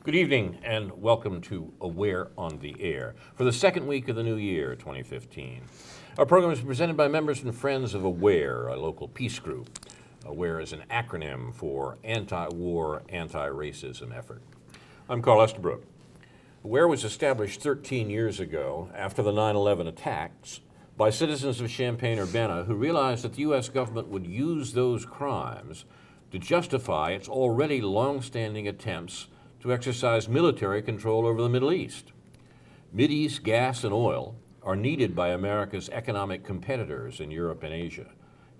Good evening and welcome to Aware on the Air for the second week of the new year, 2015. Our program is presented by members and friends of Aware, a local peace group. Aware is an acronym for Anti-War, Anti-Racism Effort. I'm Carl Estabrook. Aware was established 13 years ago after the 9/11 attacks by citizens of Champaign-Urbana who realized that the U.S. government would use those crimes to justify its already long-standing attempts to exercise military control over the Middle East. Mideast gas and oil are needed by America's economic competitors in Europe and Asia,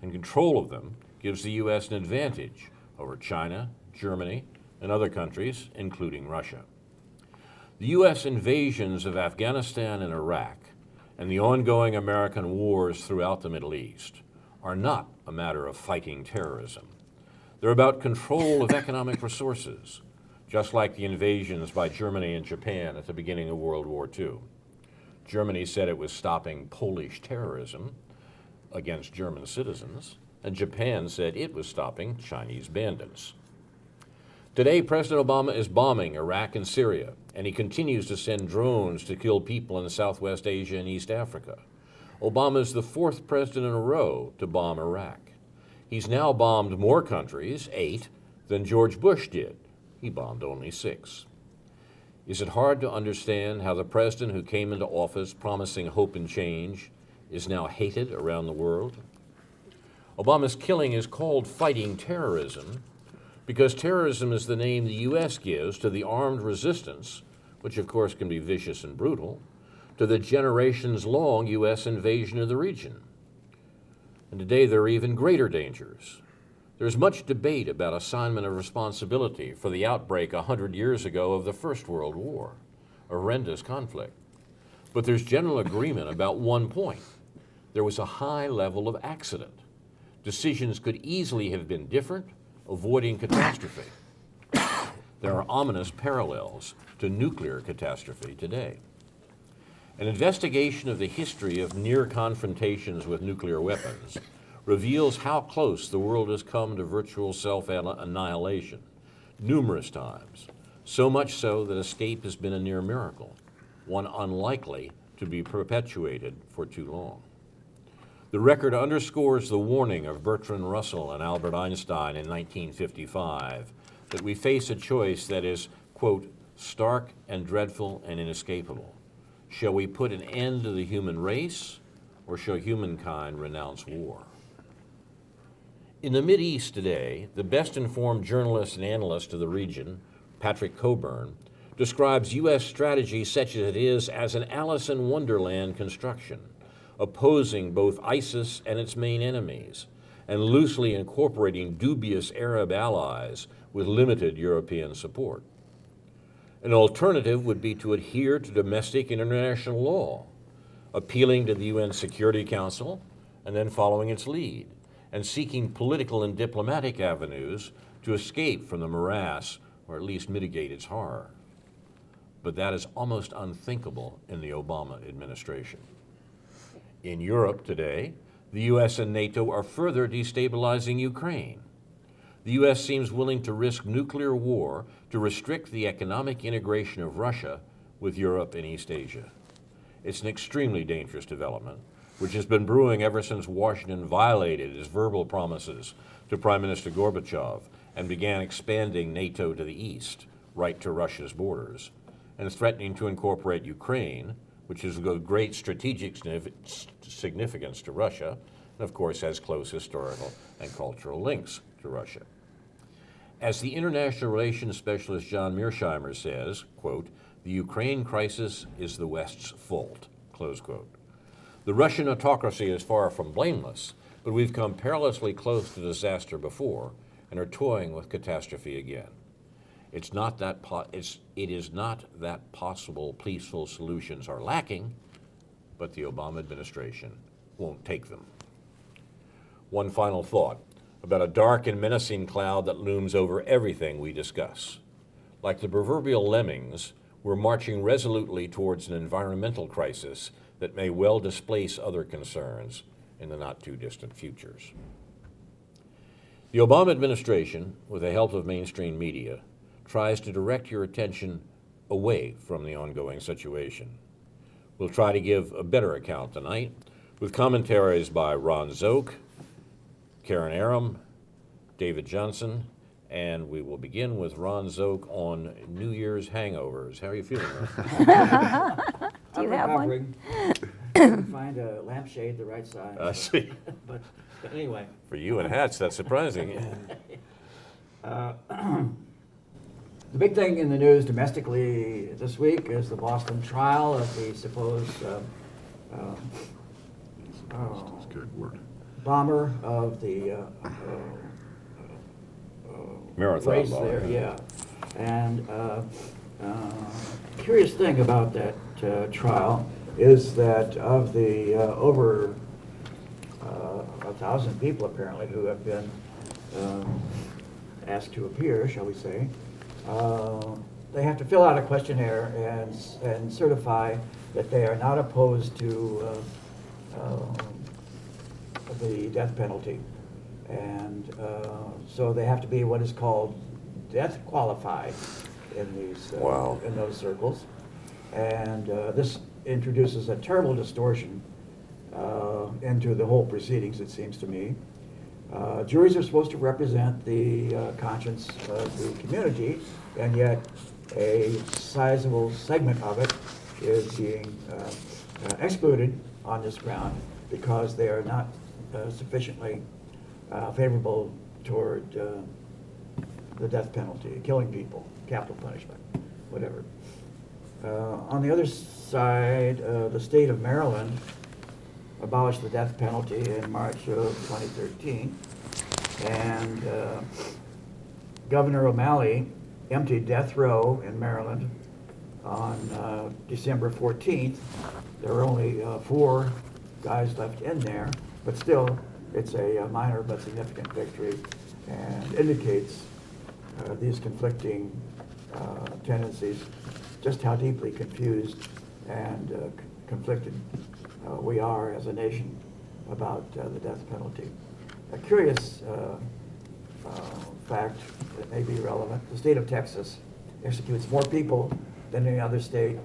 and control of them gives the U.S. an advantage over China, Germany, and other countries, including Russia. The U.S. invasions of Afghanistan and Iraq and the ongoing American wars throughout the Middle East are not a matter of fighting terrorism. They're about control of economic resources, just like the invasions by Germany and Japan at the beginning of World War II. Germany said it was stopping Polish terrorism against German citizens, and Japan said it was stopping Chinese bandits. Today, President Obama is bombing Iraq and Syria, and he continues to send drones to kill people in Southwest Asia and East Africa. Obama is the fourth president in a row to bomb Iraq. He's now bombed more countries, 8, than George Bush did. He bombed only 6. Is it hard to understand how the president who came into office promising hope and change is now hated around the world? Obama's killing is called fighting terrorism because terrorism is the name the U.S. gives to the armed resistance, which of course can be vicious and brutal, to the generations-long U.S. invasion of the region. And today there are even greater dangers. There's much debate about assignment of responsibility for the outbreak 100 years ago of the First World War, a horrendous conflict. But there's general agreement about one point. There was a high level of accident. Decisions could easily have been different, avoiding catastrophe. There are ominous parallels to nuclear catastrophe today. An investigation of the history of near confrontations with nuclear weapons reveals how close the world has come to virtual self-annihilation, numerous times, so much so that escape has been a near miracle, one unlikely to be perpetuated for too long. The record underscores the warning of Bertrand Russell and Albert Einstein in 1955 that we face a choice that is, quote, stark and dreadful and inescapable. Shall we put an end to the human race, or shall humankind renounce war? In the Mideast today, the best-informed journalist and analyst of the region, Patrick Coburn, describes U.S. strategy such as it is as an Alice in Wonderland construction, opposing both ISIS and its main enemies, and loosely incorporating dubious Arab allies with limited European support. An alternative would be to adhere to domestic international law, appealing to the UN Security Council and then following its lead, and seeking political and diplomatic avenues to escape from the morass or at least mitigate its horror. But that is almost unthinkable in the Obama administration. In Europe today, the U.S. and NATO are further destabilizing Ukraine. The U.S. seems willing to risk nuclear war to restrict the economic integration of Russia with Europe and East Asia. It's an extremely dangerous development, which has been brewing ever since Washington violated his verbal promises to Prime Minister Gorbachev and began expanding NATO to the east, right to Russia's borders, and threatening to incorporate Ukraine, which is of great strategic significance to Russia, and of course has close historical and cultural links to Russia. As the international relations specialist John Mearsheimer says, quote, the Ukraine crisis is the West's fault, close quote. The Russian autocracy is far from blameless, but we've come perilously close to disaster before and are toying with catastrophe again. It is not that possible peaceful solutions are lacking, but the Obama administration won't take them. One final thought about a dark and menacing cloud that looms over everything we discuss. Like the proverbial lemmings, we're marching resolutely towards an environmental crisis that may well displace other concerns in the not-too-distant futures. The Obama administration, with the help of mainstream media, tries to direct your attention away from the ongoing situation. We'll try to give a better account tonight with commentaries by Ron Zoke, Karen Aram, David Johnson, and we will begin with Ron Zoke on New Year's hangovers. How are you feeling, Ron? Do you have one? Couldn't find a lampshade the right size. I see. but anyway. For you and hats, that's surprising. The big thing in the news domestically this week is the Boston trial of the supposed That's a good word. bomber of the Marathon race bomber, there. yeah. Yeah. And curious thing about that trial is that of the over 1,000 people apparently who have been asked to appear, shall we say, they have to fill out a questionnaire and certify that they are not opposed to the death penalty. And so they have to be what is called death qualified in these Wow. in those circles. And this introduces a terrible distortion into the whole proceedings, it seems to me. Juries are supposed to represent the conscience of the community, and yet a sizable segment of it is being excluded on this ground because they are not sufficiently favorable toward the death penalty, killing people, capital punishment, whatever. On the other side, the state of Maryland abolished the death penalty in March of 2013, and Governor O'Malley emptied death row in Maryland on December 14th. There were only 4 guys left in there, but still, it's a minor but significant victory and indicates these conflicting tendencies, just how deeply confused and conflicted we are as a nation about the death penalty. A curious fact that may be relevant: the state of Texas executes more people than any other state,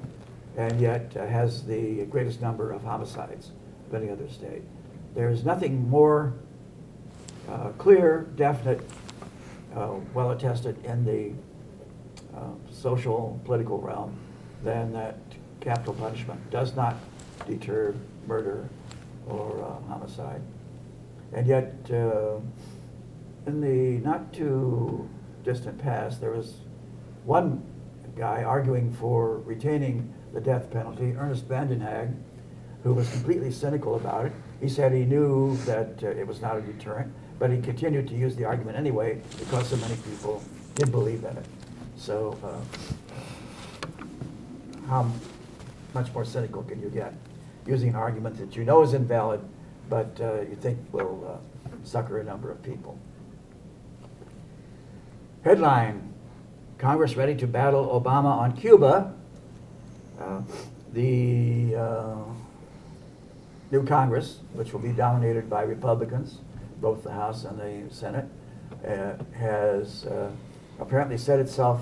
and yet has the greatest number of homicides of any other state. There's nothing more clear, definite, well attested in the social, political realm than that capital punishment does not deter murder or homicide. And yet, in the not too distant past, there was one guy arguing for retaining the death penalty, Ernest Vandenhag, who was completely cynical about it. He said he knew that it was not a deterrent, but he continued to use the argument anyway because so many people did believe in it. So how much more cynical can you get using an argument that you know is invalid, but you think will sucker a number of people? Headline: Congress ready to battle Obama on Cuba. The new Congress, which will be dominated by Republicans, both the House and the Senate, has apparently set itself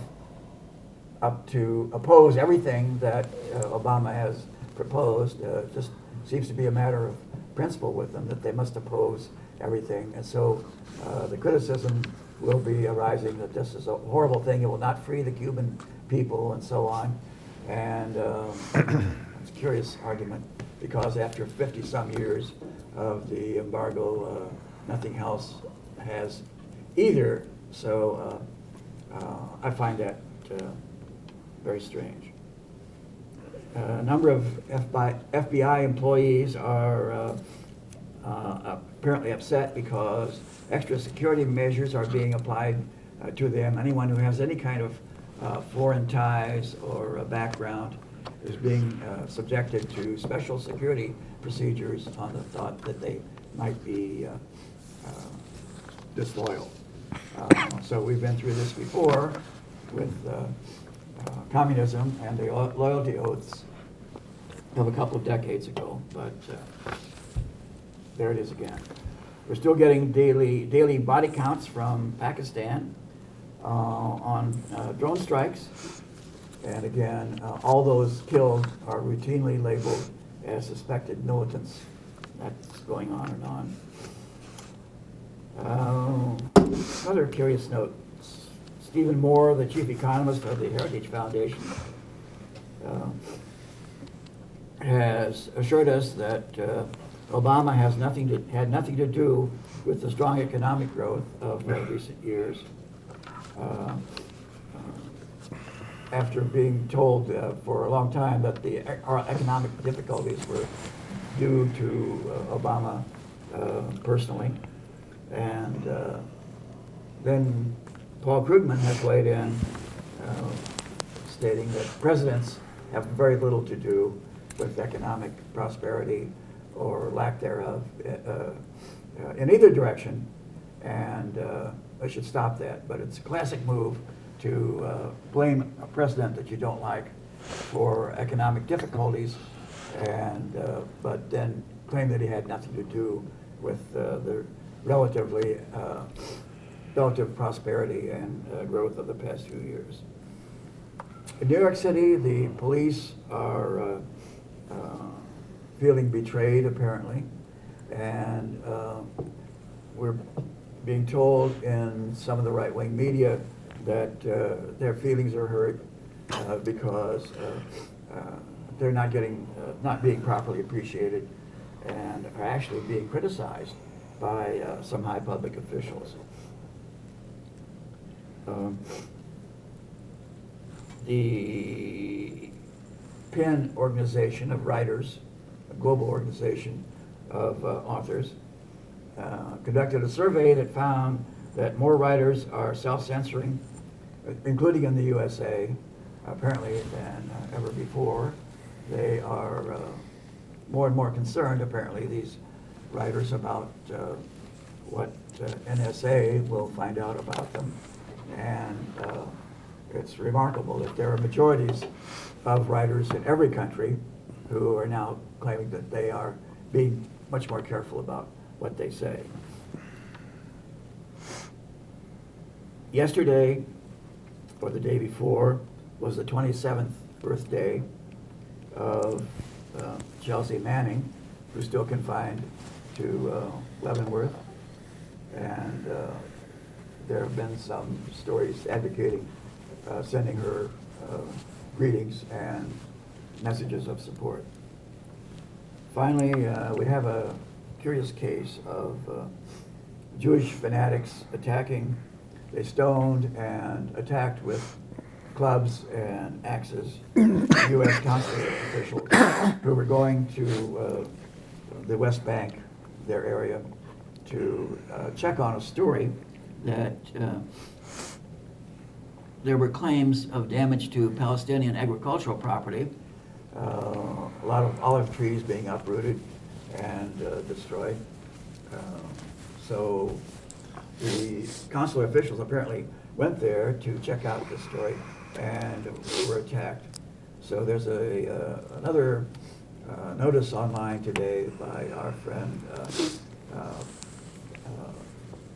up to oppose everything that Obama has proposed. Just seems to be a matter of principle with them that they must oppose everything. And so the criticism will be arising that this is a horrible thing, it will not free the Cuban people, and so on. And it's a curious argument, because after 50-some years of the embargo, nothing else has either. So I find that very strange. A number of FBI employees are apparently upset because extra security measures are being applied to them. Anyone who has any kind of foreign ties or background is being subjected to special security procedures on the thought that they might be disloyal. So we've been through this before with communism and the loyalty oaths of a couple of decades ago, but there it is again. We're still getting daily body counts from Pakistan. on drone strikes. And again, all those killed are routinely labeled as suspected militants. That's going on and on. Another curious note, Stephen Moore, the chief economist of the Heritage Foundation, has assured us that Obama had nothing to do with the strong economic growth of recent years. After being told for a long time that our economic difficulties were due to Obama personally. And then Paul Krugman has weighed in, stating that presidents have very little to do with economic prosperity or lack thereof in either direction, and I should stop that. But it's a classic move to blame a president that you don't like for economic difficulties, and but then claim that he had nothing to do with the relative prosperity and growth of the past few years. In New York City, the police are feeling betrayed, apparently, and we're being told in some of the right-wing media that their feelings are hurt because they're not being properly appreciated, and are actually being criticized by some high public officials. The PEN organization of writers, a global organization of authors, conducted a survey that found that more writers are self-censoring, including in the USA, apparently, than ever before. They are more and more concerned, apparently, these writers, about what NSA will find out about them. And it's remarkable that there are majorities of writers in every country who are now claiming that they are being much more careful about what they say. Yesterday, or the day before, was the 27th birthday of Chelsea Manning, who's still confined to Leavenworth. And there have been some stories advocating sending her greetings and messages of support. Finally, we have a curious case of Jewish fanatics attacking. They stoned and attacked with clubs and axes U.S. consulate officials who were going to the West Bank, their area, to check on a story that there were claims of damage to Palestinian agricultural property, a lot of olive trees being uprooted and destroyed. So the consular officials apparently went there to check out the story and were attacked. So there's another notice online today by our friend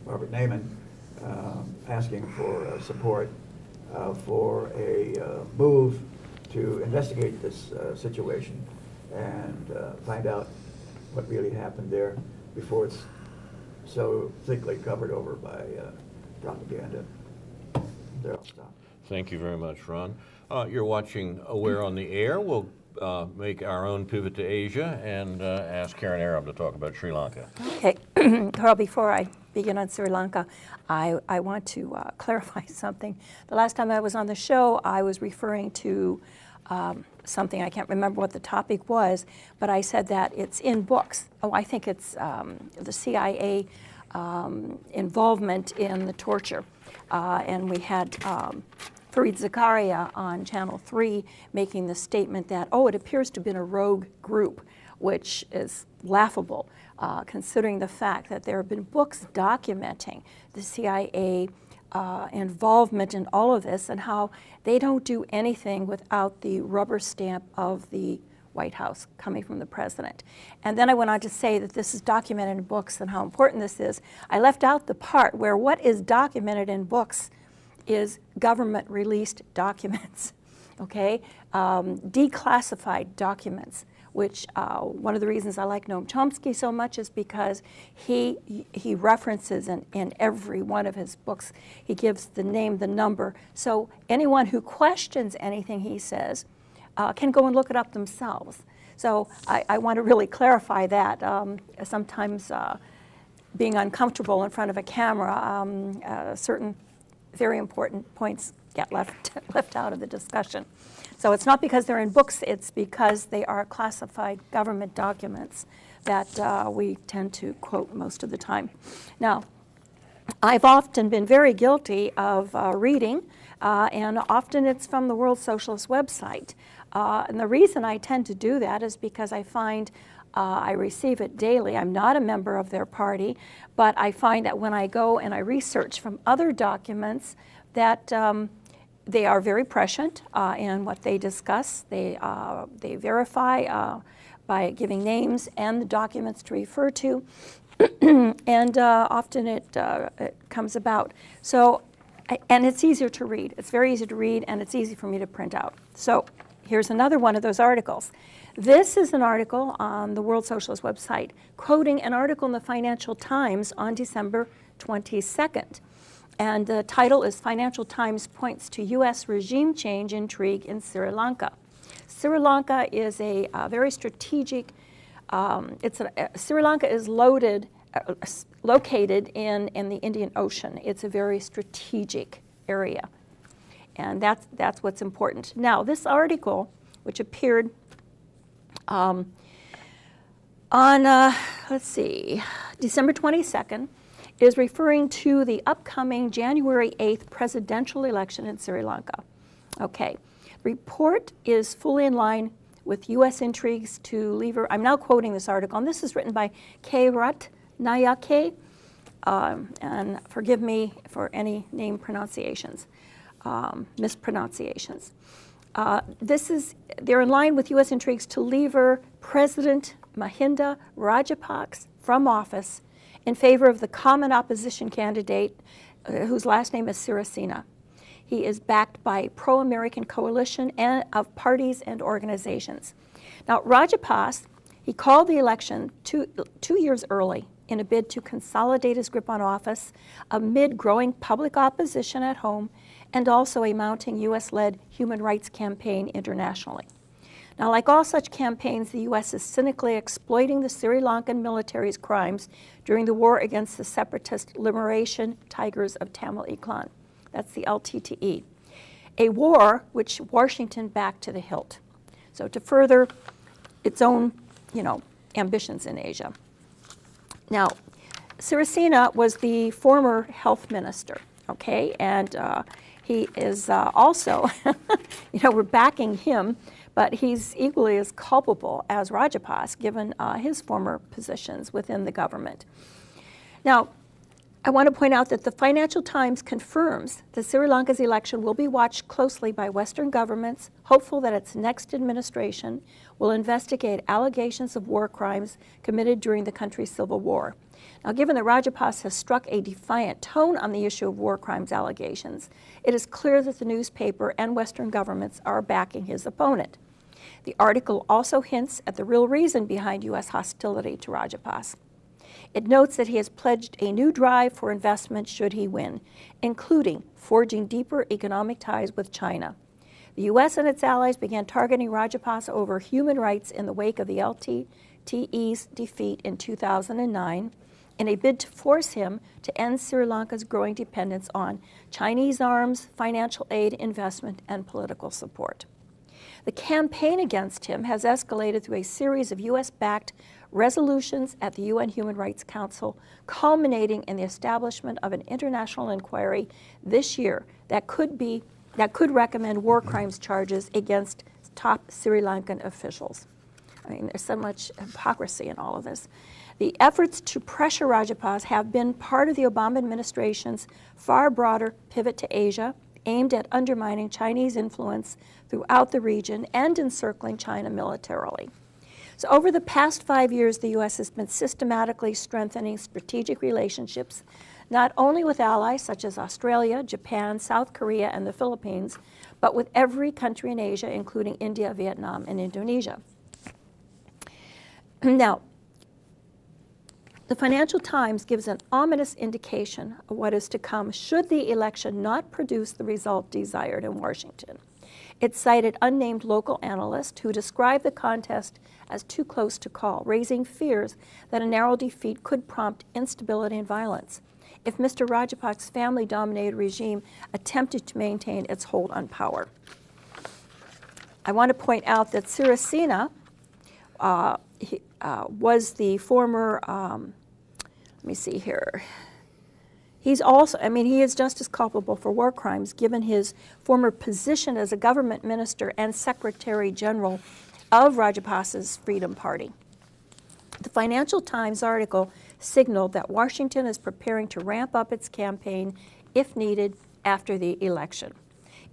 Robert Naiman, asking for support for a move to investigate this situation and find out what really happened there before it's so thickly covered over by propaganda. There, I'll stop. Thank you very much, Ron. You're watching Aware on the Air. We'll make our own pivot to Asia and ask Karen Arab to talk about Sri Lanka. Okay, Carl, before I begin on Sri Lanka, I want to clarify something. The last time I was on the show, I was referring to something, I can't remember what the topic was, but I said that it's in books. Oh, I think it's the CIA involvement in the torture. And we had Fareed Zakaria on Channel 3 making the statement that, oh, it appears to have been a rogue group, which is laughable, considering the fact that there have been books documenting the CIA involvement in all of this and how they don't do anything without the rubber stamp of the White House coming from the president. And then I went on to say that this is documented in books and how important this is. I left out the part where what is documented in books is government-released documents, okay? Declassified documents, which one of the reasons I like Noam Chomsky so much is because he references in every one of his books, he gives the name, the number, so anyone who questions anything he says can go and look it up themselves. So I want to really clarify that. Sometimes being uncomfortable in front of a camera, certain very important points get left out of the discussion. So it's not because they're in books, it's because they are classified government documents that we tend to quote most of the time. Now, I've often been very guilty of reading, and often it's from the World Socialist website. And the reason I tend to do that is because I find I receive it daily. I'm not a member of their party, but I find that when I go and I research from other documents that they are very prescient in what they discuss. They verify by giving names and the documents to refer to, and often it comes about. So, and it's easier to read. It's very easy to read, and it's easy for me to print out. So here's another one of those articles. This is an article on the World Socialist website quoting an article in the Financial Times on December 22nd. And the title is Financial Times Points to U.S. Regime Change Intrigue in Sri Lanka. Sri Lanka is a very strategic, Sri Lanka is located in the Indian Ocean. It's a very strategic area. And that's what's important. Now, this article, which appeared on, let's see, December 22nd, is referring to the upcoming January 8th presidential election in Sri Lanka. Okay, the report is fully in line with U.S. intrigues to lever. I'm now quoting this article, and this is written by K. Ratnayake, and forgive me for any name pronunciations, mispronunciations. They're in line with U.S. intrigues to lever President Mahinda Rajapaksa from office in favor of the common opposition candidate whose last name is Sirisena. He is backed by a pro-American coalition of parties and organizations. Now, Rajapaksa, he called the election two years early in a bid to consolidate his grip on office amid growing public opposition at home and also a mounting U.S.-led human rights campaign internationally. Now, like all such campaigns, the U.S. is cynically exploiting the Sri Lankan military's crimes during the war against the separatist Liberation Tigers of Tamil Eklan. That's the LTTE. A war which Washington backed to the hilt. So to further its own, ambitions in Asia. Now, Sirisena was the former health minister, okay? And he is also, we're backing him, but he's equally as culpable as Rajapaksa, given his former positions within the government. Now, I want to point out that the Financial Times confirms that Sri Lanka's election will be watched closely by Western governments, hopeful that its next administration will investigate allegations of war crimes committed during the country's civil war. Now, given that Rajapaksa has struck a defiant tone on the issue of war crimes allegations, it is clear that the newspaper and Western governments are backing his opponent. The article also hints at the real reason behind U.S. hostility to Rajapaksa. It notes that he has pledged a new drive for investment should he win, including forging deeper economic ties with China. The U.S. and its allies began targeting Rajapaksa over human rights in the wake of the LTTE's defeat in 2009 in a bid to force him to end Sri Lanka's growing dependence on Chinese arms, financial aid, investment, and political support. The campaign against him has escalated through a series of U.S.-backed resolutions at the UN Human Rights Council, culminating in the establishment of an international inquiry this year that could recommend war crimes charges against top Sri Lankan officials. I mean, there's so much hypocrisy in all of this. The efforts to pressure Rajapaksa have been part of the Obama administration's far broader pivot to Asia, aimed at undermining Chinese influence throughout the region and encircling China militarily. So over the past 5 years, the U.S. has been systematically strengthening strategic relationships not only with allies such as Australia, Japan, South Korea, and the Philippines, but with every country in Asia, including India, Vietnam, and Indonesia. Now, the Financial Times gives an ominous indication of what is to come should the election not produce the result desired in Washington. It cited unnamed local analysts who described the contest as too close to call, raising fears that a narrow defeat could prompt instability and violence if Mr. Rajapaksa's family-dominated regime attempted to maintain its hold on power. I want to point out that Sirisena was the former, let me see here. He's also, I mean, he is just as culpable for war crimes given his former position as a government minister and Secretary General of Rajapaksa's Freedom Party. The Financial Times article signaled that Washington is preparing to ramp up its campaign if needed after the election.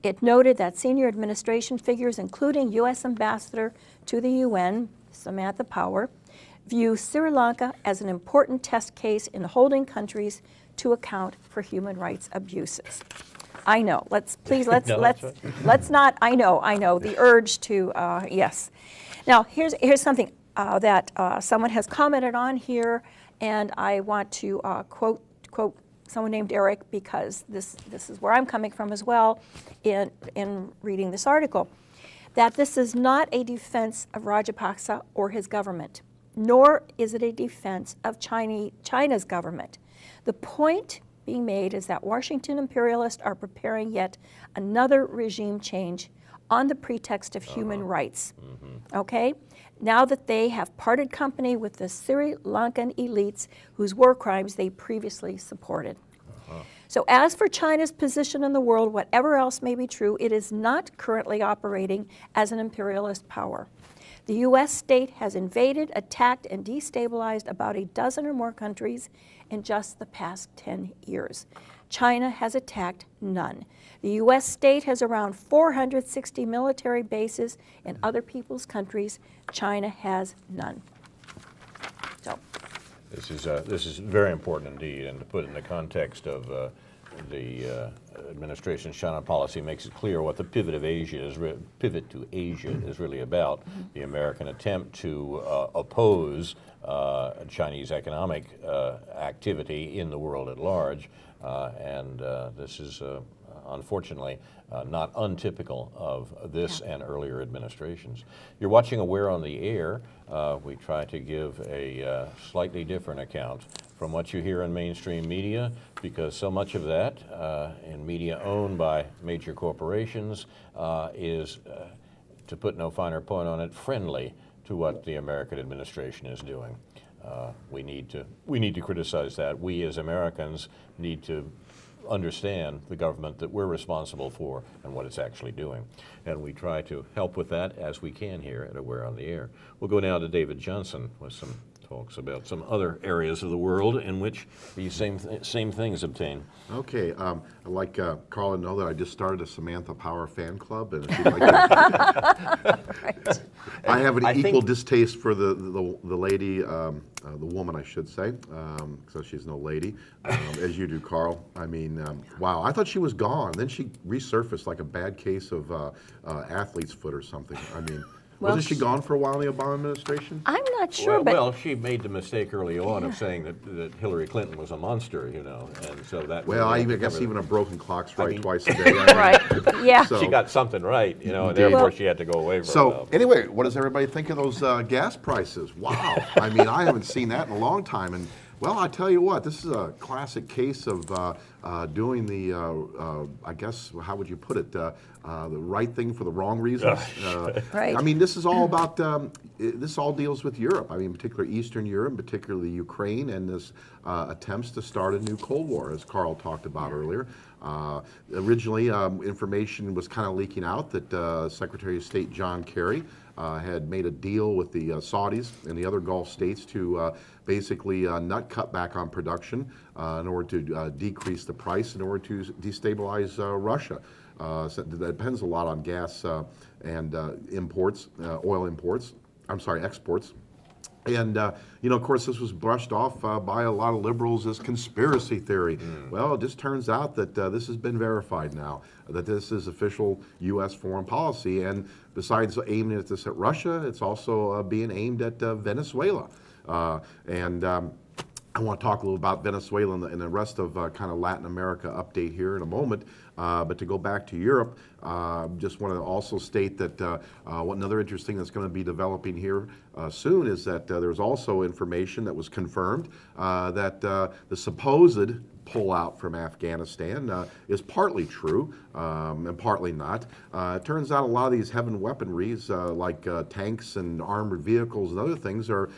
It noted that senior administration figures, including U.S. Ambassador to the UN, Samantha Power, view Sri Lanka as an important test case in holding countries to account for human rights abuses. I know. Let's not. I know. The urge to yes. Now here's something that someone has commented on here, and I want to quote someone named Eric because this is where I'm coming from as well in reading this article. That this is not a defense of Rajapaksa or his government, nor is it a defense of China's government. The point being made is that Washington imperialists are preparing yet another regime change on the pretext of human rights. Okay? Now that they have parted company with the Sri Lankan elites whose war crimes they previously supported. So as for China's position in the world, whatever else may be true, it is not currently operating as an imperialist power. The U.S. state has invaded, attacked, and destabilized about a dozen or more countries in just the past 10 years. China has attacked none. The U.S. state has around 460 military bases in other people's countries. China has none. So, this is very important indeed, and to put it in the context of the administration's China policy makes it clear what the pivot to Asia is really about. The American attempt to oppose Chinese economic activity in the world at large, and this is unfortunately not untypical of this and earlier administrations. You're watching Aware on the Air. We try to give a slightly different account from what you hear in mainstream media, because so much of that in media owned by major corporations is, to put no finer point on it, friendly to what the American administration is doing. We need to criticize that. We as Americans need to understand the government that we're responsible for and what it's actually doing. And we try to help with that as we can here at Aware on the Air. We'll go now to David Johnson with some talks about some other areas of the world in which these same things obtain. Okay, I'd like Carl to know that I just started a Samantha Power fan club, and if you'd like to, right. I have an equal distaste for the lady, the woman, I should say, so she's no lady, as you do, Carl. I mean, wow, I thought she was gone. Then she resurfaced like a bad case of athlete's foot or something. I mean. Well, wasn't she gone for a while in the Obama administration? I'm not sure, but well, she made the mistake early on of saying that Hillary Clinton was a monster, you know, and so that. Well, I guess even a broken clock's right twice a day. right, yeah. So, she got something right, you know, and Indeed. therefore she had to go away for a while. So anyway, what does everybody think of those gas prices? Wow, I mean, I haven't seen that in a long time, and well, I tell you what, this is a classic case of doing the, I guess, how would you put it, the right thing for the wrong reasons. Right. I mean, this is all about, this all deals with Europe. I mean, particularly Eastern Europe, particularly Ukraine, and this attempts to start a new Cold War, as Carl talked about earlier. Originally, information was kind of leaking out that Secretary of State John Kerry had made a deal with the Saudis and the other Gulf states to basically not cut back on production in order to decrease the price in order to destabilize Russia. So that depends a lot on gas and imports, oil imports. I'm sorry, exports. And, of course, this was brushed off by a lot of liberals as conspiracy theory. Well, it just turns out that this has been verified now, that this is official U.S. foreign policy. And besides aiming at this at Russia, it's also being aimed at Venezuela. I want to talk a little about Venezuela and the rest of kind of Latin America update here in a moment. But to go back to Europe, just want to also state that what another interesting that's going to be developing here soon is that there's also information that was confirmed that the supposed pullout from Afghanistan is partly true and partly not. It turns out a lot of these heavy weaponries like tanks and armored vehicles and other things are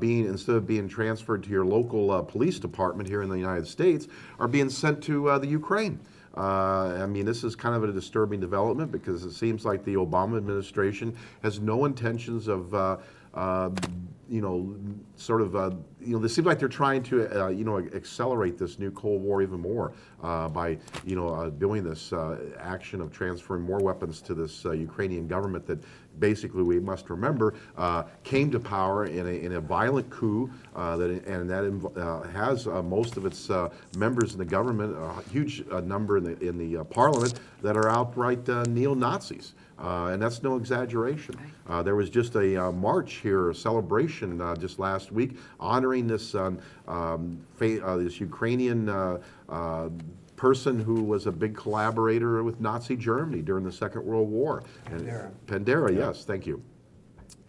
instead of being transferred to your local police department here in the United States, are being sent to the Ukraine. I mean, this is kind of a disturbing development because it seems like the Obama administration has no intentions of it seems like they're trying to, accelerate this new Cold War even more by, doing this action of transferring more weapons to this Ukrainian government that basically, we must remember, came to power in a violent coup that has most of its members in the government, a huge number in the parliament, that are outright neo-Nazis. And that's no exaggeration. There was just a march here, a celebration just last week, honoring this this Ukrainian person who was a big collaborator with Nazi Germany during the Second World War. Pandera, yes, thank you.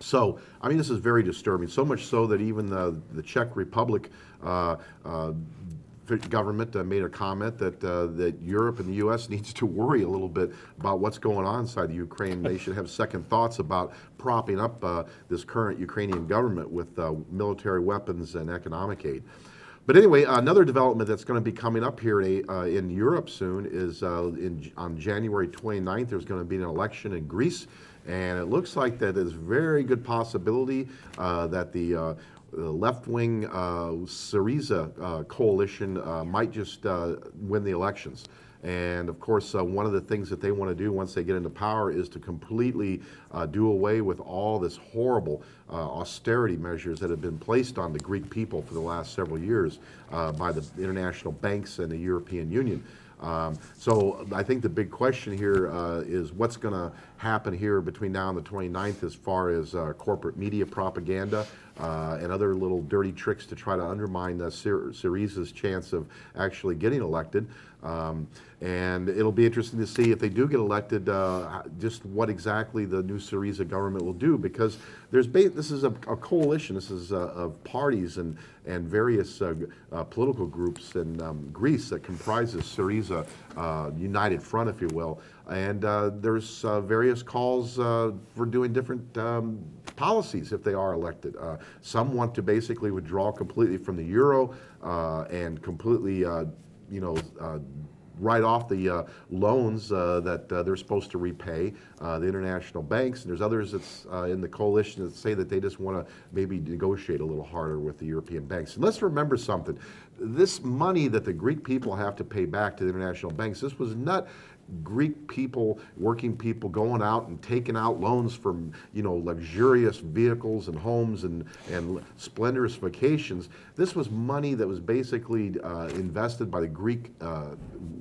So, I mean, this is very disturbing, so much so that even the Czech Republic government made a comment that Europe and the U.S. needs to worry a little bit about what's going on inside the Ukraine. They should have second thoughts about propping up this current Ukrainian government with military weapons and economic aid. But anyway, another development that's going to be coming up here in Europe soon is on January 29th, there's going to be an election in Greece. And it looks like that there's very good possibility that the left-wing Syriza coalition might just win the elections. And of course, one of the things that they want to do once they get into power is to completely do away with all this horrible austerity measures that have been placed on the Greek people for the last several years by the international banks and the European Union. So I think the big question here is what's going to happen here between now and the 29th as far as corporate media propaganda and other little dirty tricks to try to undermine Syriza's chance of actually getting elected. And it'll be interesting to see if they do get elected, just what exactly the new Syriza government will do, because this is a coalition. This is of parties and various political groups in Greece that comprises Syriza United Front, if you will. And there's various calls for doing different policies if they are elected. Some want to basically withdraw completely from the euro and completely, write off the loans that they're supposed to repay the international banks. And there's others that's in the coalition that say that they just want to maybe negotiate a little harder with the European banks. And let's remember something. This money that the Greek people have to pay back to the international banks, this was not Greek people, working people going out and taking out loans from, luxurious vehicles and homes and splendorous vacations. This was money that was basically invested by the Greek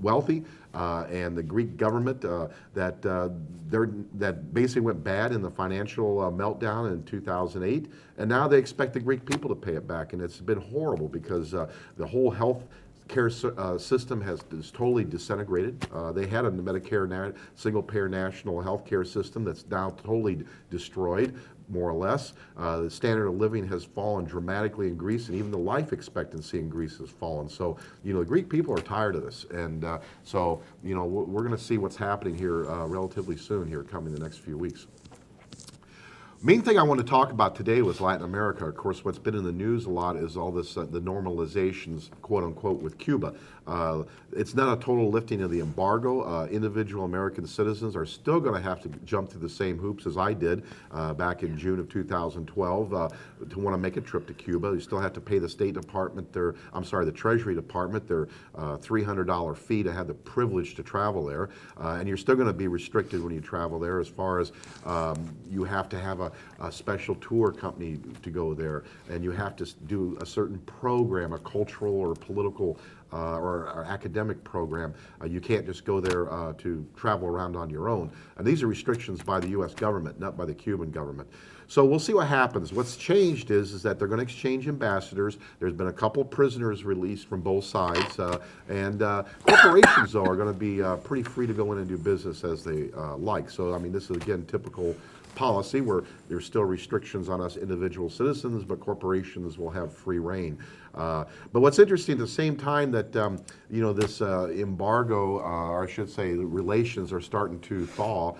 wealthy and the Greek government that basically went bad in the financial meltdown in 2008. And now they expect the Greek people to pay it back. And it's been horrible because the whole health care system is totally disintegrated. They had a Medicare single-payer national health care system that's now totally destroyed, more or less. The standard of living has fallen dramatically in Greece, and even the life expectancy in Greece has fallen. So, the Greek people are tired of this. And so, we're going to see what's happening here relatively soon here coming the next few weeks. Main thing I want to talk about today with Latin America, of course, what's been in the news a lot is all this, the normalizations, quote unquote, with Cuba. It's not a total lifting of the embargo. Individual American citizens are still going to have to jump through the same hoops as I did back in June of 2012 to want to make a trip to Cuba. You still have to pay the State Department, the Treasury Department, their $300 fee to have the privilege to travel there. And you're still going to be restricted when you travel there as far as you have to have a special tour company to go there, and you have to do a certain program, a cultural or political or academic program. You can't just go there to travel around on your own. And these are restrictions by the U.S. government, not by the Cuban government. So we'll see what happens. What's changed is that they're going to exchange ambassadors. There's been a couple of prisoners released from both sides. And corporations, though, are going to be pretty free to go in and do business as they like. So, I mean, this is, again, typical policy where there's still restrictions on us individual citizens, but corporations will have free reign. But what's interesting, at the same time that this embargo, or I should say, the relations are starting to thaw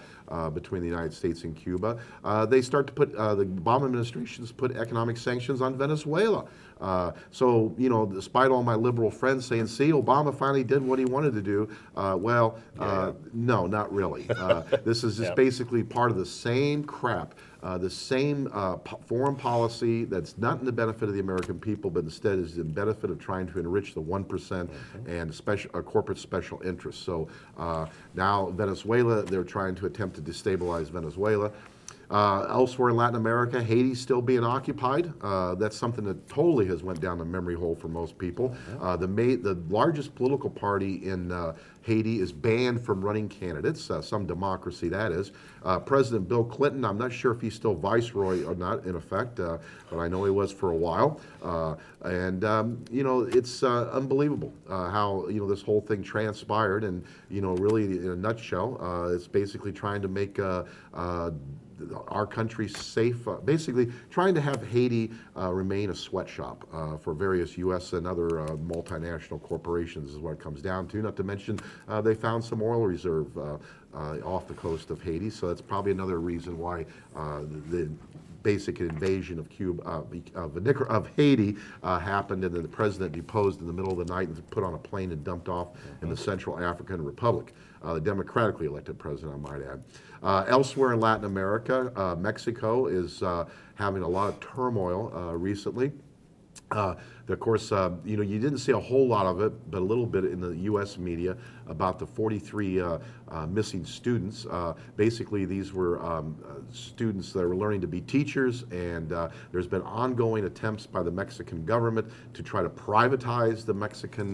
between the United States and Cuba, they start to put the Obama administration's put economic sanctions on Venezuela. So, despite all my liberal friends saying, see, Obama finally did what he wanted to do, no, not really. This is just basically part of the same crap, the same foreign policy that's not in the benefit of the American people, but instead is in benefit of trying to enrich the 1% and corporate special interests. So now Venezuela, they're trying to attempt to destabilize Venezuela. Elsewhere in Latin America, Haiti's still being occupied. That's something that totally has went down the memory hole for most people. The largest political party in Haiti is banned from running candidates, some democracy that is. President Bill Clinton, I'm not sure if he's still viceroy or not, in effect, but I know he was for a while. It's unbelievable how, this whole thing transpired. And, really, in a nutshell, it's basically trying to make our country safe, basically trying to have Haiti remain a sweatshop for various U.S. and other multinational corporations is what it comes down to. Not to mention they found some oil reserve off the coast of Haiti, so that's probably another reason why the basic invasion of of Haiti happened, and then the president deposed in the middle of the night and put on a plane and dumped off in the Central African Republic. The democratically elected president, I might add. Elsewhere in Latin America, Mexico is having a lot of turmoil recently. Of course, you didn't see a whole lot of it, but a little bit in the U.S. media about the 43 missing students. Basically, these were students that were learning to be teachers, and there's been ongoing attempts by the Mexican government to try to privatize the Mexican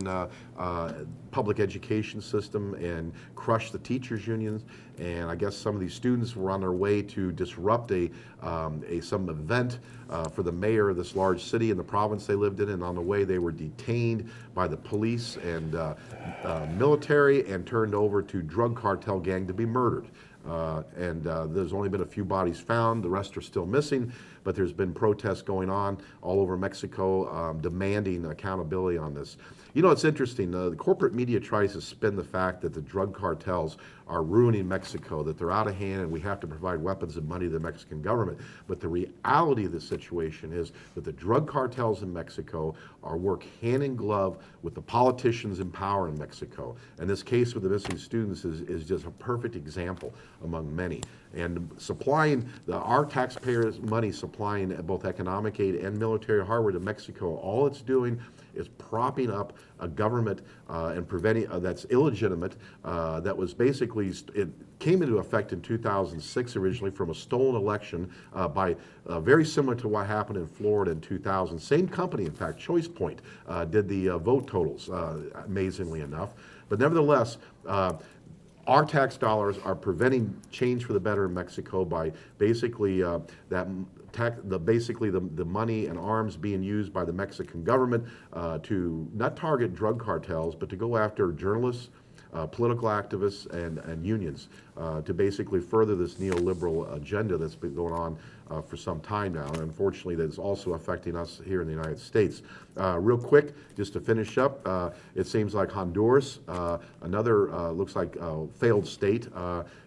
public education system and crush the teachers' unions. And I guess some of these students were on their way to disrupt some event for the mayor of this large city in the province they lived in, and on the way they were detained by the police and military and turned over to drug cartel gang to be murdered. There's only been a few bodies found. The rest are still missing, but there's been protests going on all over Mexico demanding accountability on this. It's interesting. The corporate media tries to spin the fact that the drug cartels are ruining Mexico, that they're out of hand and we have to provide weapons and money to the Mexican government. But the reality of the situation is that the drug cartels in Mexico work hand in glove with the politicians in power in Mexico. And this case with the missing students is just a perfect example among many. And supplying our taxpayers' money, supplying both economic aid and military hardware to Mexico, all it's doing is propping up a government and preventing that's illegitimate. That was basically it came into effect in 2006 originally from a stolen election by very similar to what happened in Florida in 2000. Same company, in fact, Choice Point did the vote totals, amazingly enough. But nevertheless, our tax dollars are preventing change for the better in Mexico by basically the money and arms being used by the Mexican government to not target drug cartels, but to go after journalists, political activists, and unions to basically further this neoliberal agenda that's been going on for some time now. And unfortunately, that's also affecting us here in the United States. Real quick, just to finish up, it seems like Honduras, another looks like failed state,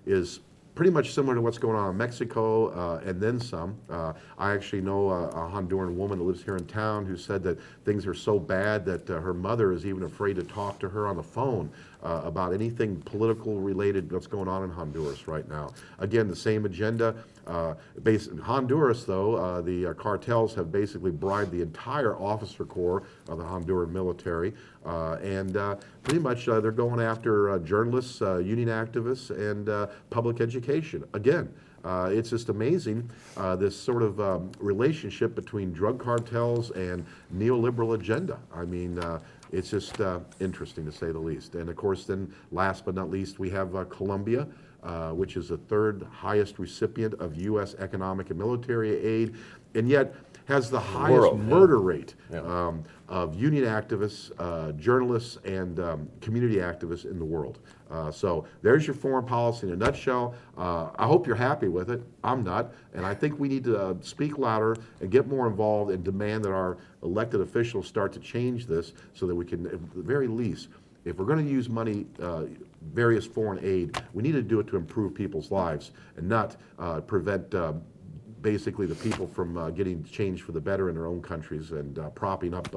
is pretty much similar to what's going on in Mexico and then some. I actually know a Honduran woman that lives here in town who said that things are so bad that her mother is even afraid to talk to her on the phone about anything political related what's going on in Honduras right now. Again, the same agenda. In Honduras, though, the cartels have basically bribed the entire officer corps of the Honduran military, and pretty much they're going after journalists, union activists, and public education. Again, It's just amazing, this sort of relationship between drug cartels and neoliberal agenda. I mean, it's just interesting to say the least. And of course, then last but not least, we have Colombia, which is the third highest recipient of U.S. economic and military aid, and yet has the highest world, murder rate Yeah. of union activists, journalists, and community activists in the world. So there's your foreign policy in a nutshell. I hope you're happy with it. I'm not. And I think we need to speak louder and get more involved and demand that our elected officials start to change this so that we can, at the very least, if we're going to use money, various foreign aid, we need to do it to improve people's lives and not prevent basically the people from getting change for the better in their own countries and propping up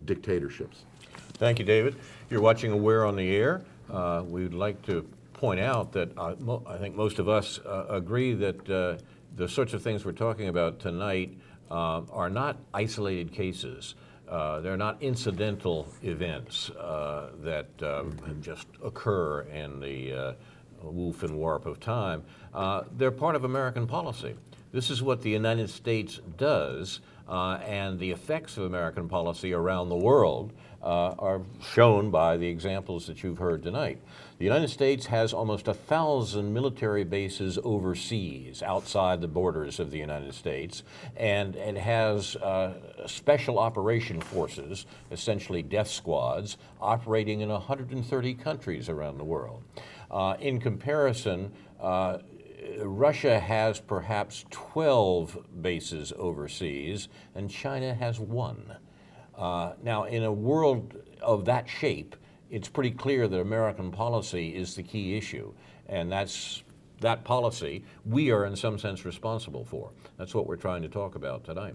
dictatorships. Thank you, David. You're watching Aware on the Air. We'd like to point out that I think most of us agree that the sorts of things we're talking about tonight are not isolated cases. They're not incidental events that just occur in the woof and warp of time. They're part of American policy. This is what the United States does, and the effects of American policy around the world are shown by the examples that you've heard tonight. The United States has almost 1,000 military bases overseas, outside the borders of the United States, and it has special operation forces, essentially death squads, operating in 130 countries around the world. In comparison, Russia has perhaps 12 bases overseas, and China has 1. Now, in a world of that shape, it's pretty clear that American policy is the key issue, and that policy we are in some sense responsible for. That's what we're trying to talk about tonight.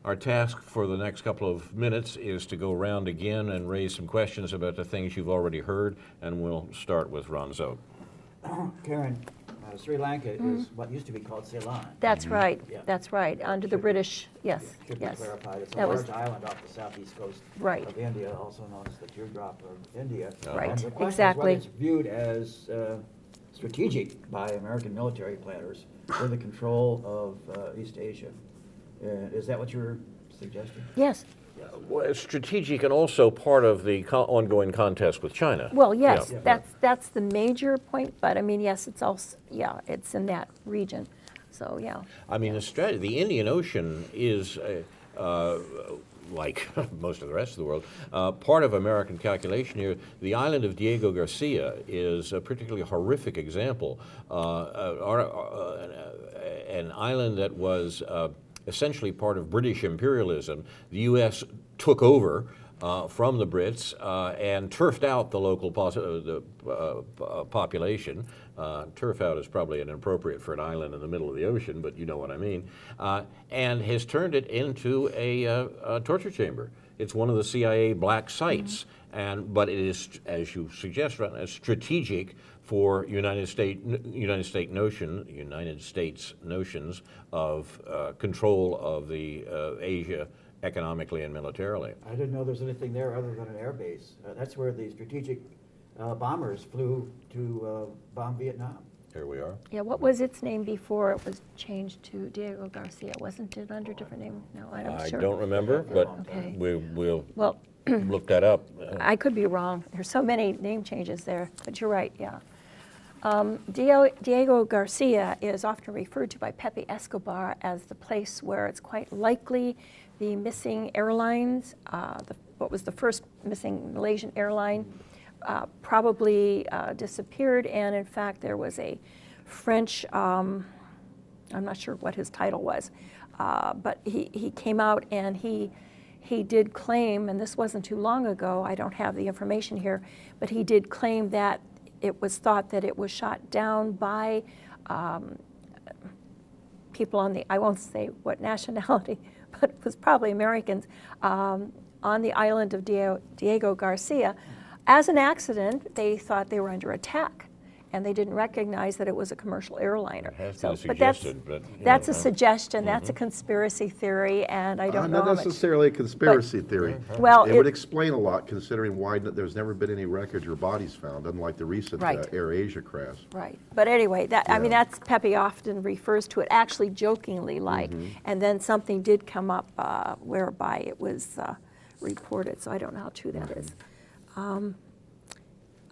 Our task for the next couple of minutes is to go around again and raise some questions about the things you've already heard, and we'll start with Ron Zote. Karen, Sri Lanka is what used to be called Ceylon. That's right. Yeah. That's right. Under the British, yes, Should be yes. clarified. It's a That was- large island off the southeast coast Right. of India, also known as the teardrop of India. Right, And the question exactly. is whether it's viewed as strategic by American military planners for the control of East Asia. Is that what you're suggesting? Yes. Well, it's strategic and also part of the ongoing contest with China. Well, yes, Yeah. that's the major point, but I mean, yes, it's also, yeah, it's in that region. So, yeah. I mean, the Indian Ocean is, like most of the rest of the world, part of American calculation here. The island of Diego Garcia is a particularly horrific example. An island that was essentially part of British imperialism. The U.S. took over from the Brits and turfed out the local population. Turf out is probably inappropriate for an island in the middle of the ocean, but you know what I mean. And has turned it into a torture chamber. It's one of the CIA black sites, but it is, as you suggest, strategic for United States notions of control of the Asia economically and militarily. I didn't know there was anything there other than an air base. That's where the strategic bombers flew to bomb Vietnam. Here we are. Yeah, what was its name before it was changed to Diego Garcia? Wasn't it under a different name? No, I'm not I sure. don't remember, but Okay. we'll Well, look that up. I could be wrong. There's so many name changes there, but you're right, yeah. Diego Garcia is often referred to by Pepe Escobar as the place where it's quite likely the missing airlines, what was the first missing Malaysian airline, probably disappeared, and in fact there was a French, I'm not sure what his title was, but he came out and he did claim, and this wasn't too long ago, I don't have the information here, but he did claim that it was thought that it was shot down by people on the, I won't say what nationality, but it was probably Americans, on the island of Diego Garcia. As an accident, they thought they were under attack. and they didn't recognize that it was a commercial airliner. It has So, been but that's, suggested, but, you that's know, a suggestion, that's a conspiracy theory, and I don't know Not how much. necessarily a conspiracy theory. Well, it would it- explain a lot considering why there's never been any wreckage or bodies found, unlike the recent Right. Air Asia crash. Right, but anyway, that, I mean, Yeah. that's, Pepe often refers to it actually jokingly like, and then something did come up whereby it was reported, so I don't know how true that is.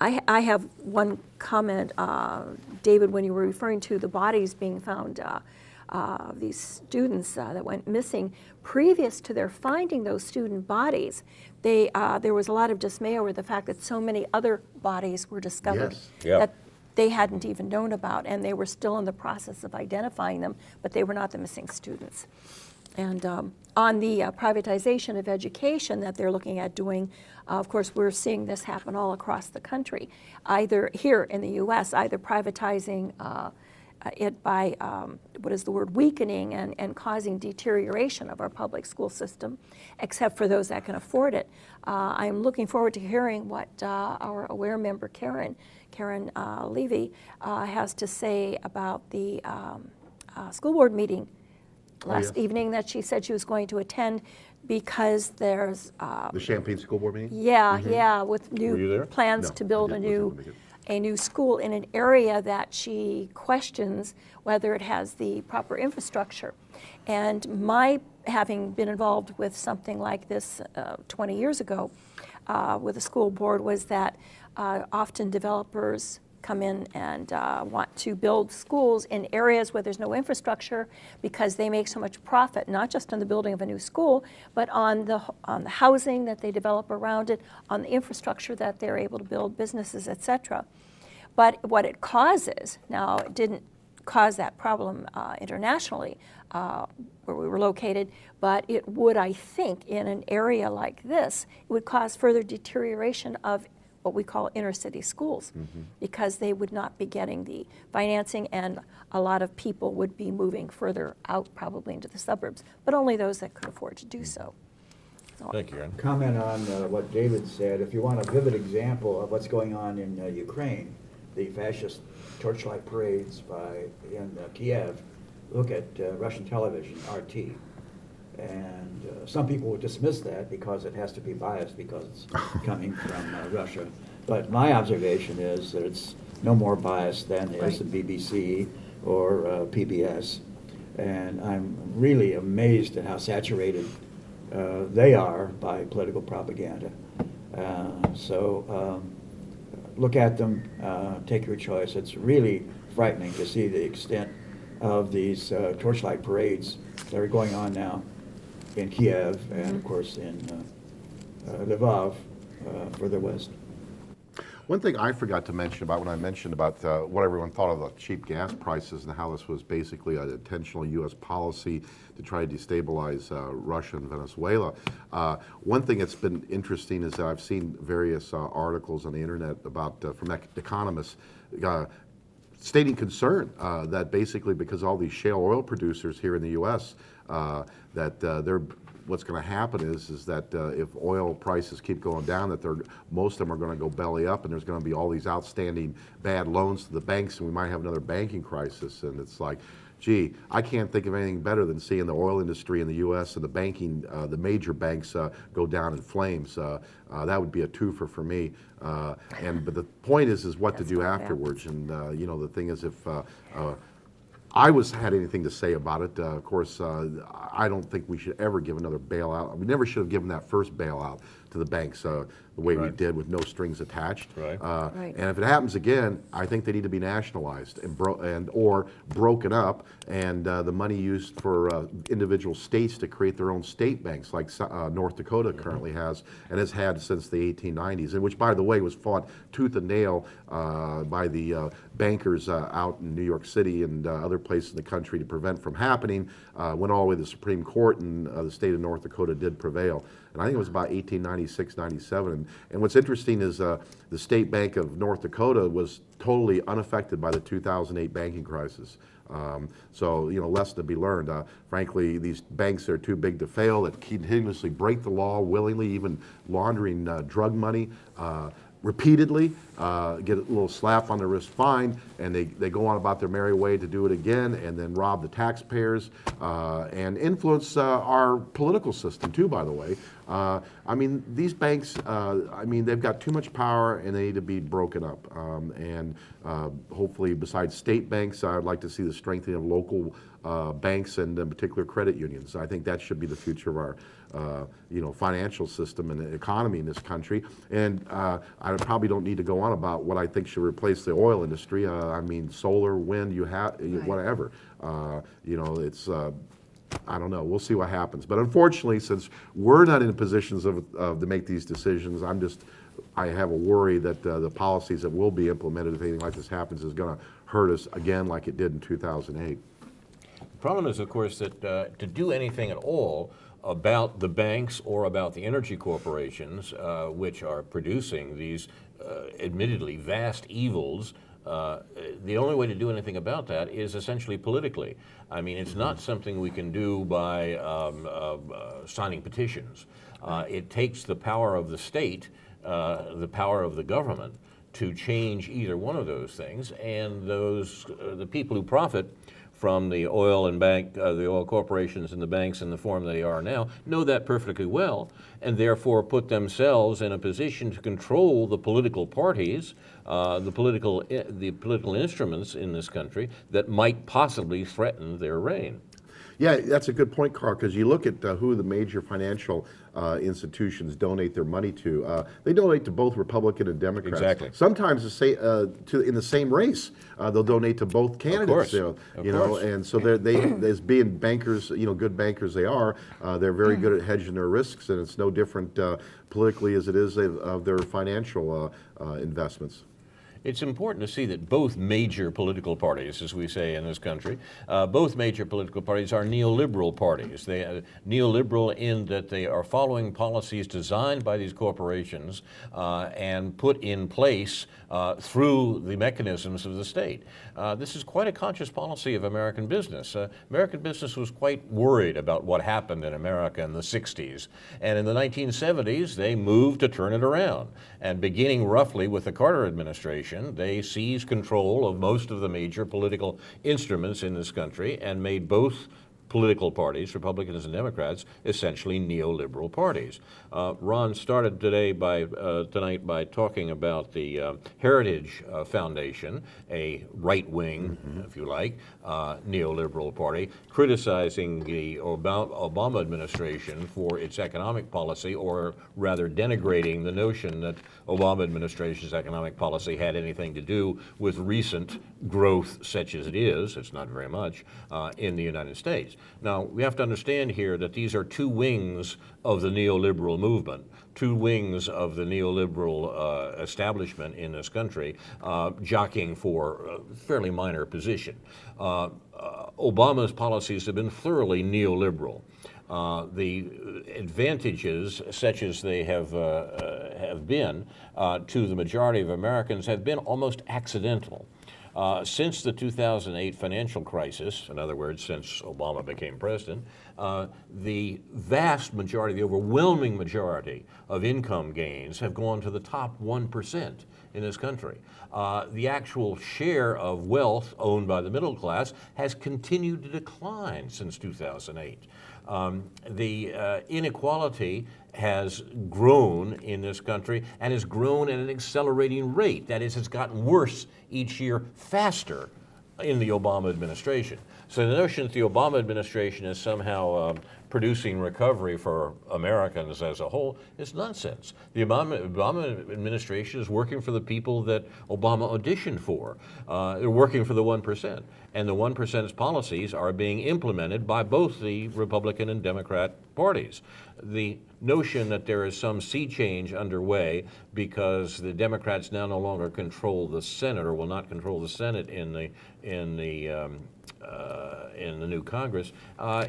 I have one comment, David, when you were referring to the bodies being found, these students that went missing, previous to their finding those student bodies, there was a lot of dismay over the fact that so many other bodies were discovered Yes. Yep. that they hadn't even known about, and they were still in the process of identifying them, but they were not the missing students. And on the privatization of education that they're looking at doing, of course, we're seeing this happen all across the country, either here in the U.S., either privatizing it by, what is the word, weakening and causing deterioration of our public school system, except for those that can afford it. I'm looking forward to hearing what our AWARE member, Karen Levy, has to say about the school board meeting last yes. evening that she said she was going to attend, because there's The Champaign School Board meeting? yeah, with Were you there? new plans No, to build I a wasn't able to new school in an area that she questions whether it has the proper infrastructure. And my having been involved with something like this 20 years ago with a school board was that often developers come in and want to build schools in areas where there's no infrastructure, because they make so much profit, not just on the building of a new school, but on the housing that they develop around it, on the infrastructure that they're able to build, businesses, etc. But what it causes, now it didn't cause that problem internationally where we were located, but it would, I think, in an area like this, it would cause further deterioration of what we call inner city schools, because they would not be getting the financing, and a lot of people would be moving further out, probably into the suburbs, but only those that could afford to do so. Thank you, Aaron. Comment on what David said. If you want a vivid example of what's going on in Ukraine, the fascist torchlight parades in Kiev, look at Russian television, RT. And some people would dismiss that because it has to be biased because it's coming from Russia. But my observation is that it's no more biased than is the BBC or PBS. And I'm really amazed at how saturated they are by political propaganda. So look at them, take your choice. It's really frightening to see the extent of these torchlight parades that are going on now in Kiev and, of course, in Lvov, further west. One thing I forgot to mention about when I mentioned about what everyone thought of the cheap gas prices and how this was basically an intentional U.S. policy to try to destabilize Russia and Venezuela. One thing that's been interesting is that I've seen various articles on the internet about from economists stating concern that basically because all these shale oil producers here in the U.S. What's going to happen is that if oil prices keep going down, that most of them are going to go belly up, and there's going to be all these outstanding bad loans to the banks, and we might have another banking crisis. And it's like, gee, I can't think of anything better than seeing the oil industry in the U.S. and the banking, the major banks go down in flames. That would be a twofer for me. But the point is what to do afterwards. And the thing is, if I had anything to say about it, of course, I don't think we should ever give another bailout. We never should have given that first bailout to the banks the way we did, with no strings attached. Right. And if it happens again, I think they need to be nationalized or broken up, and the money used for individual states to create their own state banks, like North Dakota currently has and has had since the 1890s, and which, by the way, was fought tooth and nail by the bankers out in New York City and other places in the country to prevent from happening. Went all the way to the Supreme Court, and the state of North Dakota did prevail. And I think it was about 1896, 97. And what's interesting is the State Bank of North Dakota was totally unaffected by the 2008 banking crisis. So, lesson to be learned. Frankly, these banks are too big to fail, that continuously break the law willingly, even laundering drug money. repeatedly, get a little slap on the wrist fine, and they go on about their merry way to do it again, and then rob the taxpayers and influence our political system too, by the way. I mean, these banks, I mean, they've got too much power and they need to be broken up. And hopefully, besides state banks, I'd like to see the strengthening of local banks and in particular credit unions. I think that should be the future of our financial system and the economy in this country. And I probably don't need to go on about what I think should replace the oil industry. I mean, solar, wind, whatever. It's I don't know. We'll see what happens. But unfortunately, since we're not in positions to make these decisions, I have a worry that the policies that will be implemented if anything like this happens is going to hurt us again like it did in 2008. The problem is, of course, that to do anything at all about the banks or about the energy corporations, which are producing these admittedly vast evils, the only way to do anything about that is essentially politically. I mean, it's not something we can do by signing petitions. It takes the power of the state, the power of the government, to change either one of those things, and the people who profit from the oil and the oil corporations and the banks in the form they are now, know that perfectly well, and therefore put themselves in a position to control the political parties, the political instruments in this country that might possibly threaten their reign. Yeah, that's a good point, Carl, because you look at who the major financial institutions donate their money to. They donate to both Republican and Democrats. Exactly. Sometimes in the same race, they'll donate to both candidates. Of course. And so as being bankers, good bankers they are, they're very good at hedging their risks, and it's no different politically as it is of their financial investments. It's important to see that both major political parties, as we say in this country, both major political parties are neoliberal parties. They are neoliberal in that they are following policies designed by these corporations and put in place through the mechanisms of the state. This is quite a conscious policy of American business. American business was quite worried about what happened in America in the 60s. And in the 1970s, they moved to turn it around. And beginning roughly with the Carter administration, they seized control of most of the major political instruments in this country and made both political parties, Republicans and Democrats, essentially neoliberal parties. Ron started tonight by talking about the Heritage Foundation, a right-wing, if you like, neoliberal party, criticizing the Obama administration for its economic policy, or rather denigrating the notion that Obama administration's economic policy had anything to do with recent growth such as it is, it's not very much, in the United States. Now, we have to understand here that these are two wings of the neoliberal movement, two wings of the neoliberal establishment in this country, jockeying for a fairly minor position. Obama's policies have been thoroughly neoliberal. The advantages, such as they have been to the majority of Americans, have been almost accidental. Since the 2008 financial crisis, in other words, since Obama became president, the vast majority, the overwhelming majority of income gains have gone to the top 1% in this country. The actual share of wealth owned by the middle class has continued to decline since 2008. The inequality has grown in this country and has grown at an accelerating rate. That is, it's gotten worse each year faster in the Obama administration. So the notion that the Obama administration is somehow producing recovery for Americans as a whole is nonsense. The Obama administration is working for the people that Obama auditioned for. They're working for the 1%. And the 1%'s policies are being implemented by both the Republican and Democrat parties. The notion that there is some sea change underway because the Democrats now no longer control the Senate, or will not control the Senate in the new Congress,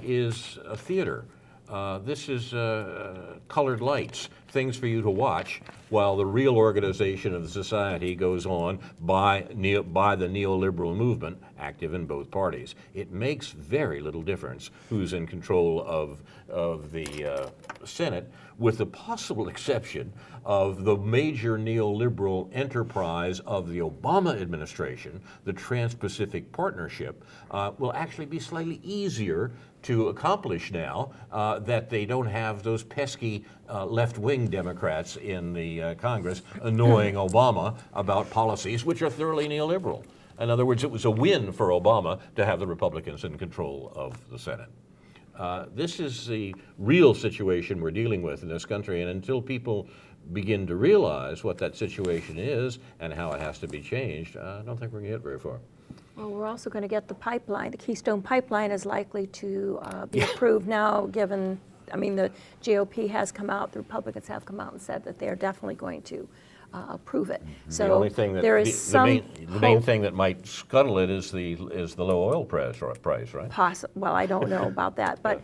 is a theater. This is colored lights. things for you to watch while the real organization of the society goes on by the neoliberal movement, active in both parties. It makes very little difference who's in control of the Senate, with the possible exception of the major neoliberal enterprise of the Obama administration. The Trans-Pacific Partnership will actually be slightly easier to accomplish now that they don't have those pesky left-wing Democrats in the Congress annoying Obama about policies which are thoroughly neoliberal. In other words, it was a win for Obama to have the Republicans in control of the Senate. This is the real situation we're dealing with in this country, and until people begin to realize what that situation is and how it has to be changed, I don't think we're going to get very far. Well, we're also going to get the pipeline. The Keystone Pipeline is likely to be approved now, given, I mean, the GOP has come out, the Republicans have come out and said that they're definitely going to approve it. So The only thing that there is the main thing that might scuttle it is the low oil price, right? Well, I don't know about that, but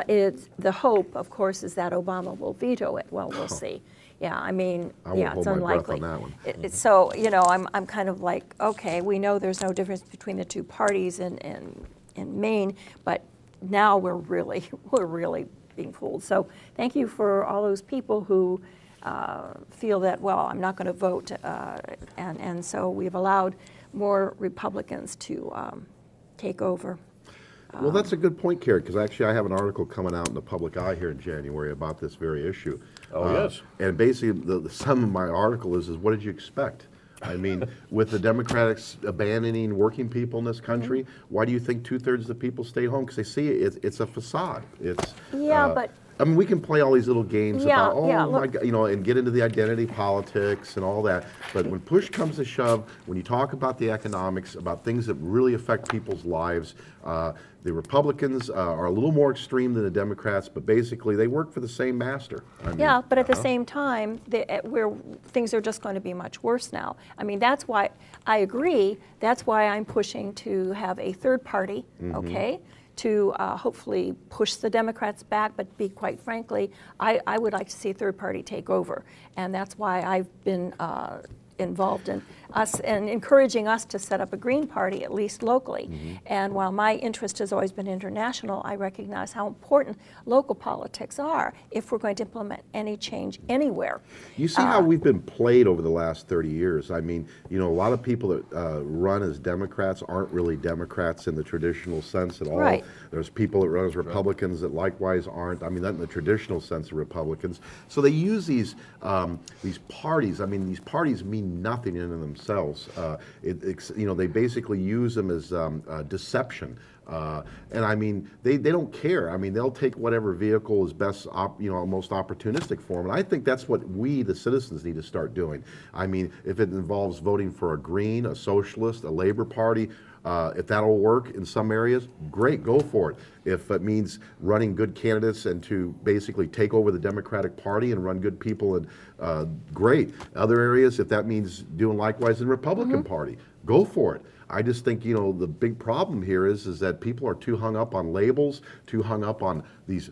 it's the hope, of course, is that Obama will veto it. Well, we'll see. Yeah, I mean, I won't yeah, hold it's my breath unlikely. on that one. So, you know, I'm kind of like, okay, we know there's no difference between the two parties in Maine, but now we're really being fooled. So thank you for all those people who feel that, well, I'm not going to vote, and so we've allowed more Republicans to take over. Well, that's a good point, Carrie, because actually I have an article coming out in the public eye here in January about this very issue. Oh, yes. And basically, the sum of my article is what did you expect? I mean, with the Democrats abandoning working people in this country, why do you think 2/3 of the people stayed home? Because they see it's a facade. It's But I mean, we can play all these little games Yeah, about, yeah, my look. God, you know, and get into the identity politics and all that. But when push comes to shove, when you talk about the economics, about things that really affect people's lives, the Republicans are a little more extreme than the Democrats, but basically they work for the same master. I mean, yeah, but at the same time, things are just going to be much worse now. I mean, that's why I agree. That's why I'm pushing to have a third party, okay, to hopefully push the Democrats back. But be quite frankly, I would like to see a third party take over, and that's why I've been involved in us and encouraging us to set up a Green Party, at least locally. And while my interest has always been international, I recognize how important local politics are if we're going to implement any change anywhere. You see how we've been played over the last 30 years. I mean, you know, a lot of people that run as Democrats aren't really Democrats in the traditional sense at all. Right. There's people that run as Republicans that likewise aren't. I mean, not in the traditional sense of Republicans. So they use these parties. I mean, these parties mean nothing in and of themselves. You know, they basically use them as deception. And I mean, they don't care. I mean, they'll take whatever vehicle is best, you know, most opportunistic for them. And I think that's what we, the citizens, need to start doing. I mean, if it involves voting for a Green, a Socialist, a Labor Party, if that'll work in some areas, great, go for it. If it means running good candidates and to basically take over the Democratic Party and run good people, and great. Other areas, if that means doing likewise in the Republican Party, go for it. I just think, you know, the big problem here is that people are too hung up on labels, too hung up on these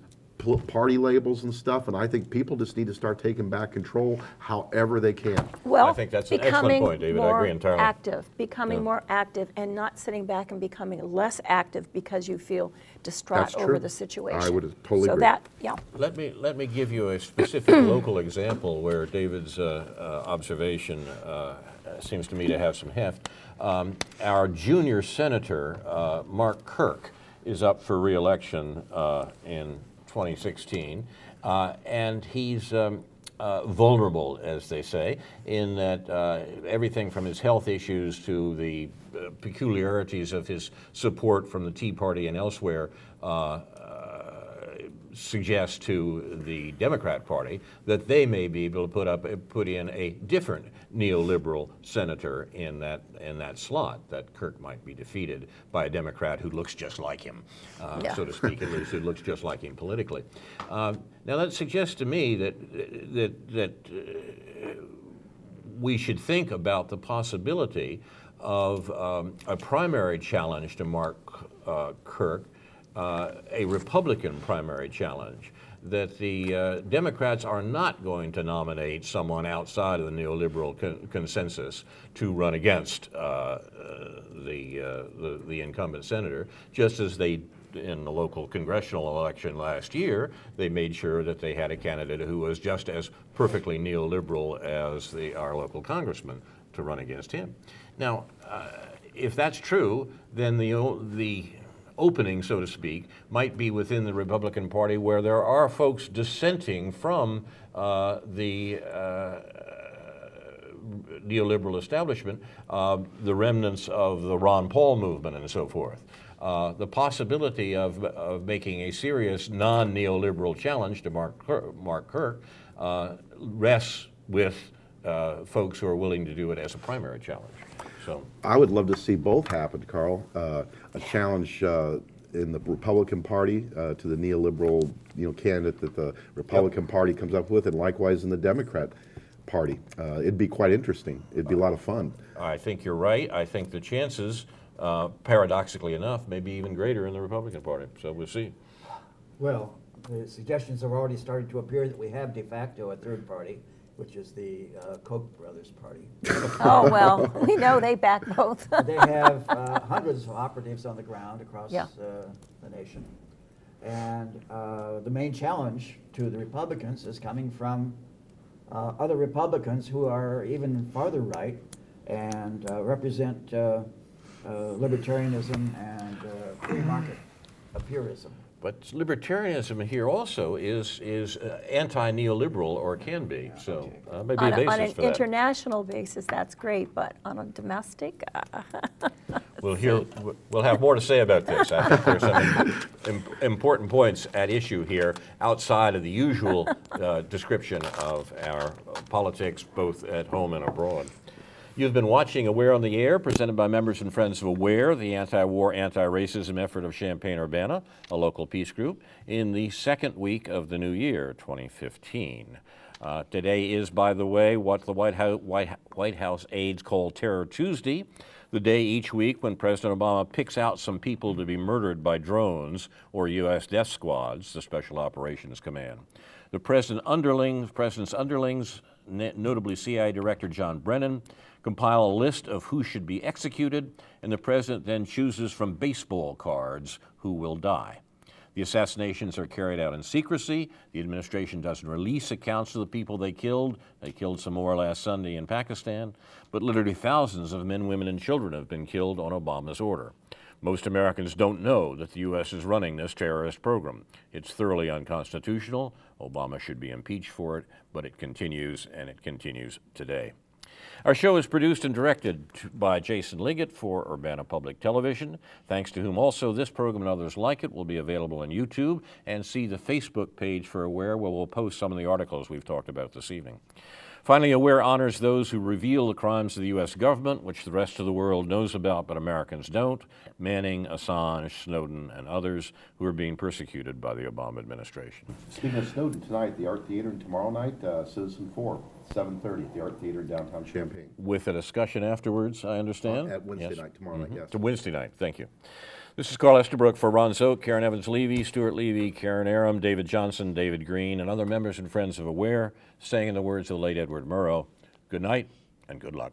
party labels and stuff, and I think people just need to start taking back control however they can. Well, I think that's an excellent point, David. I agree entirely. Becoming more active, and not sitting back and becoming less active because you feel distraught That's over true. the situation. I would totally so agree. That, yeah. Let me give you a specific local example where David's observation seems to me to have some heft. Our junior senator, Mark Kirk, is up for re-election in 2016, and he's vulnerable, as they say, in that everything from his health issues to the peculiarities of his support from the Tea Party and elsewhere suggest to the Democrat Party that they may be able to put in a different neoliberal senator in that slot, that Kirk might be defeated by a Democrat who looks just like him, so to speak, at least, who looks just like him politically. Now that suggests to me that we should think about the possibility of a primary challenge to Mark Kirk a Republican primary challenge, that the Democrats are not going to nominate someone outside of the neoliberal consensus to run against the incumbent senator, just as they in the local congressional election last year, they made sure that they had a candidate who was just as perfectly neoliberal as our local congressman to run against him. Now, if that's true, then the opening, so to speak, might be within the Republican Party, where there are folks dissenting from the neoliberal establishment, the remnants of the Ron Paul movement and so forth. The possibility of making a serious non-neoliberal challenge to Mark Kirk rests with folks who are willing to do it as a primary challenge. So I would love to see both happen, Carl. A challenge in the Republican Party to the neoliberal, candidate that the Republican Party comes up with, and likewise in the Democrat Party. It'd be quite interesting. It'd be a lot of fun. I think you're right. I think the chances, paradoxically enough, may be even greater in the Republican Party. So we'll see. Well, the suggestions have already started to appear that we have de facto a third party, which is the Koch brothers party. Oh, well, we know they back both. They have hundreds of operatives on the ground across Yeah. the nation. And the main challenge to the Republicans is coming from other Republicans who are even farther right and represent libertarianism and free market appearism. But libertarianism here also is anti-neoliberal, or can be. So maybe a basis On an for that. international basis, that's great, but on a domestic, We'll have more to say about this. I think there's some important points at issue here outside of the usual description of our politics, both at home and abroad. You've been watching Aware on the Air, presented by members and friends of Aware, the anti-war, anti-racism effort of Champaign-Urbana, a local peace group, in the second week of the new year, 2015. Today is, by the way, what the White House aides call Terror Tuesday, the day each week when President Obama picks out some people to be murdered by drones or U.S. death squads, the Special Operations Command. The president's underlings, notably CIA Director John Brennan, compile a list of who should be executed, and the president then chooses from baseball cards who will die. The assassinations are carried out in secrecy. The administration doesn't release accounts of the people they killed. They killed some more last Sunday in Pakistan, but literally thousands of men, women, and children have been killed on Obama's order. Most Americans don't know that the U.S. is running this terrorist program. It's thoroughly unconstitutional. Obama should be impeached for it, but it continues, and it continues today. Our show is produced and directed by Jason Liggett for Urbana Public Television, thanks to whom also this program and others like it will be available on YouTube, and see the Facebook page for Aware, where we'll post some of the articles we've talked about this evening. Finally, Aware honors those who reveal the crimes of the U.S. government, which the rest of the world knows about but Americans don't: Manning, Assange, Snowden, and others who are being persecuted by the Obama administration. Speaking of Snowden, tonight at the Art Theater, and tomorrow night, Citizen 4, 7:30 at the Art Theater, downtown Champaign. With a discussion afterwards, I understand? At Wednesday Yes. night, tomorrow night, yes. To Wednesday night, thank you. This is Carl Estabrook for Ron Zook, Karen Evans-Levy, Stuart Levy, Karen Aram, David Johnson, David Green, and other members and friends of Aware, saying in the words of the late Edward Murrow, good night and good luck.